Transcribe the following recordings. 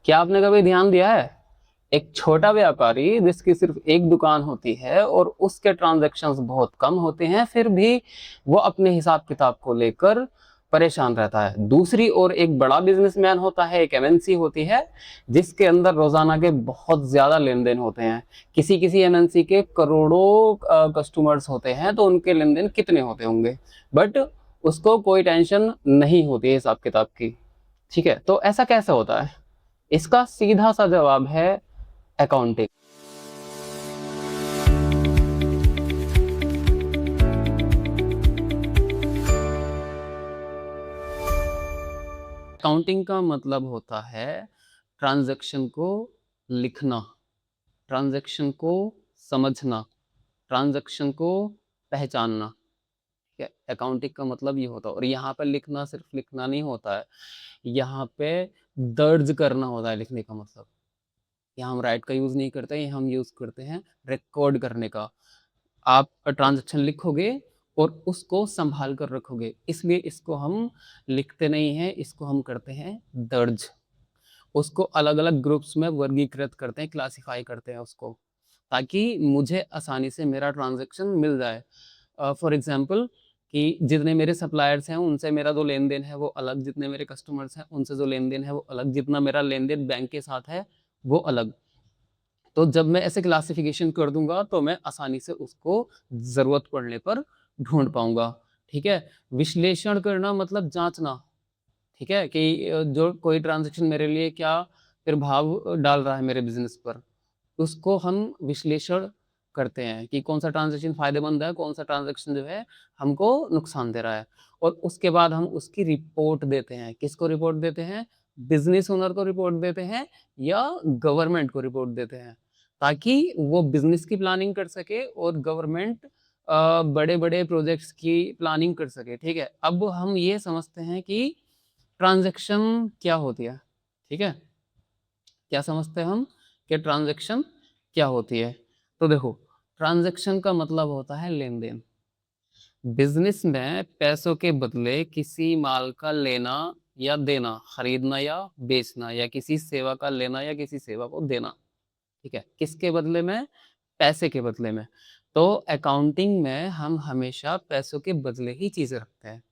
क्या आपने कभी ध्यान दिया है, एक छोटा व्यापारी जिसकी सिर्फ एक दुकान होती है और उसके ट्रांजैक्शंस बहुत कम होते हैं, फिर भी वो अपने हिसाब किताब को लेकर परेशान रहता है। दूसरी ओर एक बड़ा बिजनेसमैन होता है, एक एमएनसी होती है जिसके अंदर रोजाना के बहुत ज्यादा लेन देन होते हैं। किसी किसी एमएनसी के करोड़ों कस्टमर्स होते हैं, तो उनके लेन देन कितने होते होंगे, बट उसको कोई टेंशन नहीं होती है हिसाब किताब की। ठीक है, तो ऐसा कैसे होता है? इसका सीधा सा जवाब है अकाउंटिंग। अकाउंटिंग का मतलब होता है ट्रांजैक्शन को लिखना, ट्रांजैक्शन को समझना, ट्रांजैक्शन को पहचानना। ठीक है, अकाउंटिंग का मतलब ये होता है। और यहाँ पे लिखना सिर्फ लिखना नहीं होता है, यहाँ पे दर्ज करना होता है लिखने का मतलब। यहाँ हम राइट का यूज नहीं करते, यहाँ हम यूज करते हैं रिकॉर्ड करने का। आप ट्रांजैक्शन लिखोगे और उसको संभाल कर रखोगे, इसलिए इसको हम लिखते नहीं हैं, इसको हम करते हैं दर्ज। उसको अलग अलग ग्रुप्स में वर्गीकृत करते हैं, क्लासिफाई करते हैं उसको, ताकि मुझे आसानी से मेरा ट्रांजैक्शन मिल जाए। फॉर एग्जाम्पल कि जितने मेरे सप्लायर्स हैं उनसे मेरा जो लेन देन है वो अलग, जितने मेरे कस्टमर्स हैं उनसे जो लेन देन है वो अलग, जितना मेरा लेन देन बैंक के साथ है वो अलग। तो जब मैं ऐसे क्लासिफिकेशन कर दूंगा तो मैं आसानी से उसको जरूरत पड़ने पर ढूंढ पाऊंगा। ठीक है, विश्लेषण करना मतलब जांचना। ठीक है, कि जो कोई ट्रांजैक्शन मेरे लिए क्या प्रभाव डाल रहा है मेरे बिजनेस पर, उसको हम विश्लेषण करते हैं कि कौन सा ट्रांजैक्शन फायदेमंद है, कौन सा ट्रांजैक्शन जो है हमको नुकसान दे रहा है। और उसके बाद हम उसकी रिपोर्ट देते हैं। किसको रिपोर्ट देते हैं? बिजनेस ओनर को रिपोर्ट देते हैं या गवर्नमेंट को रिपोर्ट देते हैं, ताकि वो बिजनेस की प्लानिंग कर सके और गवर्नमेंट बड़े बड़े प्रोजेक्ट्स की प्लानिंग कर सके। ठीक है, अब हम ये समझते हैं कि ट्रांजैक्शन क्या होती है। ठीक है, क्या समझते हैं हम कि ट्रांजैक्शन क्या होती है? तो देखो, ट्रांजैक्शन का मतलब होता है लेन देन। बिजनेस में पैसों के बदले किसी माल का लेना या देना, खरीदना या बेचना, या किसी सेवा का लेना या किसी सेवा को देना। ठीक है, किसके बदले में? पैसे के बदले में। तो अकाउंटिंग में हम हमेशा पैसों के बदले ही चीजें रखते हैं।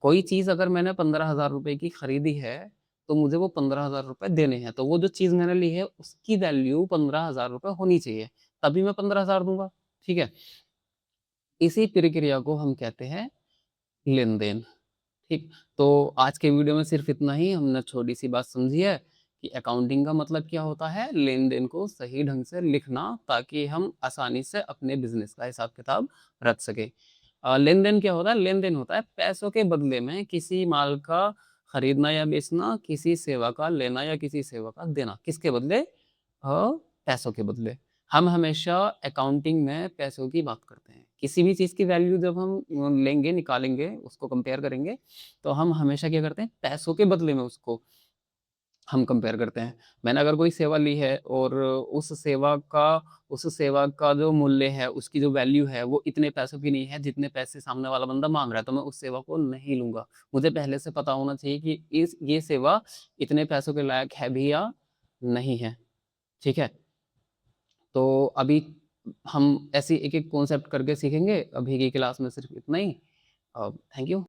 कोई चीज अगर मैंने 15,000 रुपए की खरीदी है, तो मुझे वो 15,000 रुपए देने हैं, तो वो जो चीज मैंने ली है उसकी वैल्यू 15,000 रुपए होनी चाहिए, तभी मैं 15,000 दूंगा। ठीक है, इसी प्रक्रिया को हम कहते हैं लेन देन। ठीक, तो आज के वीडियो में सिर्फ इतना ही। हमने छोटी सी बात समझी है कि अकाउंटिंग का मतलब क्या होता है, लेन देन को सही ढंग से लिखना, ताकि हम आसानी से अपने बिजनेस का हिसाब किताब रख सके। लेन देन क्या होता है? लेन देन होता है पैसों के बदले में किसी माल का खरीदना या बेचना, किसी सेवा का लेना या किसी सेवा का देना। किसके बदले? पैसों के बदले। हम हमेशा अकाउंटिंग में पैसों की बात करते हैं। किसी भी चीज़ की वैल्यू जब हम लेंगे, निकालेंगे, उसको कंपेयर करेंगे, तो हम हमेशा क्या करते हैं? पैसों के बदले में उसको हम कंपेयर करते हैं। मैंने अगर कोई सेवा ली है और उस सेवा का जो मूल्य है, उसकी जो वैल्यू है, वो इतने पैसों की नहीं है जितने पैसे सामने वाला बंदा माँग रहा है, तो मैं उस सेवा को नहीं लूँगा। मुझे पहले से पता होना चाहिए कि इस ये सेवा इतने पैसों के लायक है भी या नहीं है। ठीक है? तो अभी हम ऐसी एक-एक कॉन्सेप्ट करके सीखेंगे। अभी की क्लास में सिर्फ इतना ही। Thank you.